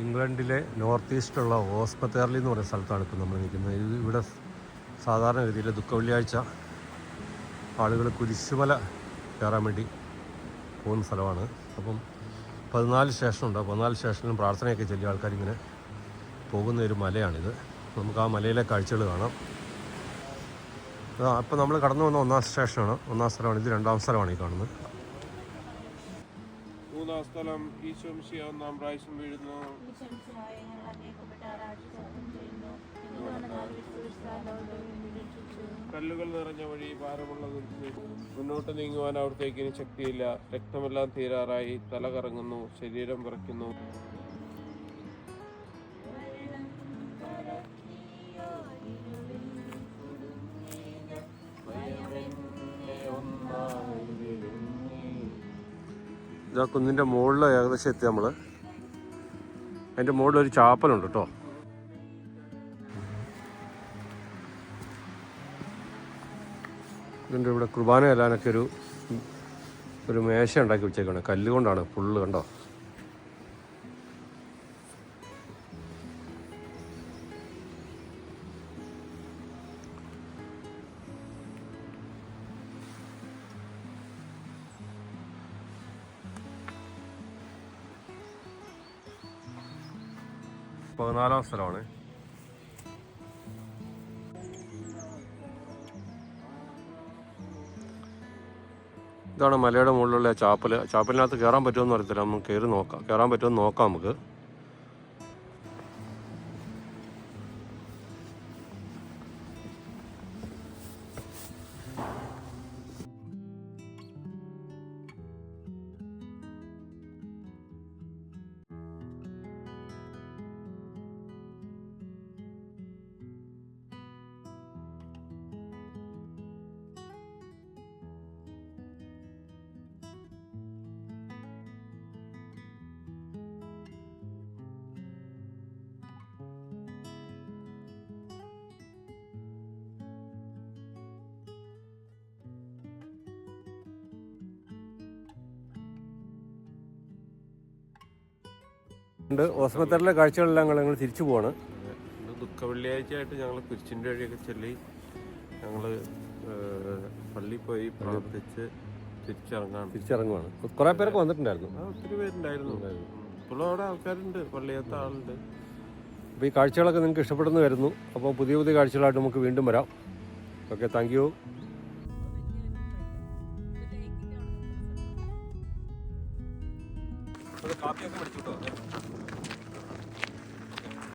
ഇംഗ്ലണ്ടിലെ നോർത്ത് ഈസ്റ്റിലുള്ള ഓസ്പത്തേർലി എന്ന് പറയുന്ന സ്ഥലത്താണ് ഇപ്പോൾ നമ്മൾ നിൽക്കുന്നത്. ഇവിടെ സാധാരണഗതിയിൽ ദുഃഖവെള്ളിയാഴ്ച ആളുകൾ കുരിശുമല കയറാൻ വേണ്ടി പോകുന്ന സ്ഥലമാണ്. അപ്പം 14 സ്റ്റേഷനുണ്ട്. 14 സ്റ്റേഷനിലും പ്രാർത്ഥനയൊക്കെ ചൊല്ലിയ ആൾക്കാരിങ്ങനെ പോകുന്ന ഒരു മലയാണിത്. നമുക്ക് ആ മലയിലെ കാഴ്ചകൾ കാണാം. അപ്പോൾ നമ്മൾ കടന്നു വന്ന 1ാം സ്റ്റേഷനാണ്, 1ാം സ്ഥലമാണ് ഇത്. 2ാം സ്ഥലമാണ് ഈ കാണുന്നത്. 3ാം സ്ഥലം ഈശോ മിശിഹാ 1ാം പ്രാവശ്യം വീഴുന്നു. കല്ലുകൾ നിറഞ്ഞ വഴി ഭാരമുള്ളത് മുന്നോട്ട് നീങ്ങുവാൻ അവിടത്തേക്ക് ഇനി ശക്തിയില്ല. രക്തമെല്ലാം തീരാറായി, തല കറങ്ങുന്നു, ശരീരം വിറയ്ക്കുന്നു. ഇതാ കുന്നിൻ്റെ മുകളിൽ ഏകദേശം എത്തി നമ്മൾ. അതിൻ്റെ മുകളിലൊരു ചാപ്പലുണ്ട് കേട്ടോ. ഇതിൻ്റെ ഇവിടെ കുർബാന ചെല്ലാനൊക്കെ ഒരു മേശ ഉണ്ടാക്കി വെച്ചേക്കാണ്. കല്ലുകൊണ്ടാണ് ഫുള്ള്, കണ്ടോ. പതിനാലാം സ്ഥലമാണ്. ഇതാണ് മലയുടെ മുകളിലുള്ള ചാപ്പൽ. ചാപ്പലിനകത്ത് കയറാൻ പറ്റുമെന്ന് അറിയത്തില്ല, നമുക്ക് കയറി നോക്കാം. കയറാൻ പറ്റുമെന്ന് നോക്കാം നമുക്ക്. ഓസ്പത്തേറിലെ കാഴ്ചകളെല്ലാം ഞങ്ങൾ തിരിച്ചു പോവാണ്. ദുഃഖവെള്ളിയാഴ്ചയായിട്ട് ഞങ്ങൾ കുരിശിൻ്റെ വഴിയൊക്കെ ചൊല്ലി ഞങ്ങൾ പള്ളിയിൽ പോയി പ്രാർത്ഥിച്ച് തിരിച്ചിറങ്ങുവാണ്. കുറേ പേരൊക്കെ വന്നിട്ടുണ്ടായിരുന്നു. ഒത്തിരി പേരുണ്ടായിരുന്നു. ഇപ്പോഴും അവിടെ ആൾക്കാരുണ്ട്, പള്ളിയത്തെ ആളുണ്ട്. അപ്പോൾ ഈ കാഴ്ചകളൊക്കെ നിങ്ങൾക്ക് ഇഷ്ടപ്പെടുന്നു വരുന്നു. അപ്പോൾ പുതിയ കാഴ്ചകളായിട്ട് നമുക്ക് വീണ്ടും വരാം. Okay, thank you.